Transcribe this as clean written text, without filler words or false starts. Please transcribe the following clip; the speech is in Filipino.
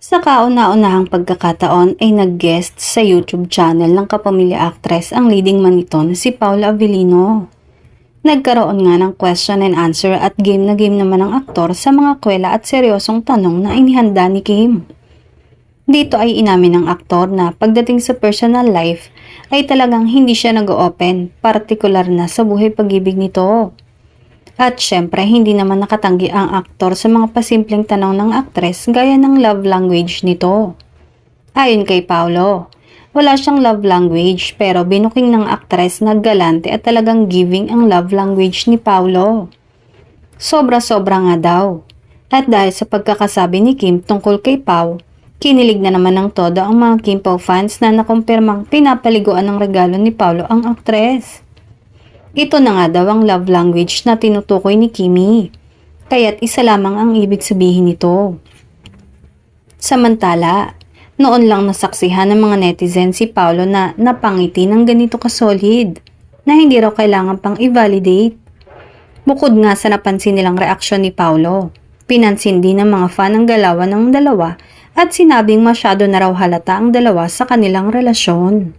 Sa kauna-unahang pagkakataon ay nag-guest sa YouTube channel ng kapamilya actress ang leading man nito na si Paula Avellino. Nagkaroon nga ng question and answer at game na game naman ang aktor sa mga kwela at seryosong tanong na inihanda ni Kim. Dito ay inamin ng aktor na pagdating sa personal life ay talagang hindi siya nag-open, partikular na sa buhay pag-ibig nito. At syempre hindi naman nakatanggi ang aktor sa mga pasimpleng tanong ng aktres gaya ng love language nito. Ayon kay Paulo, wala siyang love language pero binuking ng aktres na galante at talagang giving ang love language ni Paulo. Sobra-sobra nga daw. At dahil sa pagkakasabi ni Kim tungkol kay Pau, kinilig na naman ng todo ang mga Kim Pao fans na nakumpirmang pinapaliguan ng regalo ni Paulo ang aktres. Ito na nga daw ang love language na tinutukoy ni Kimi, kaya't isa lamang ang ibig sabihin nito. Samantala, noon lang nasaksihan ng mga netizen si Paulo na napangiti ng ganito kasolid, na hindi raw kailangan pang i-validate. Bukod nga sa napansin nilang reaksyon ni Paulo, pinansin din ng mga fan ang galawan ng dalawa at sinabing masyado na raw halata ang dalawa sa kanilang relasyon.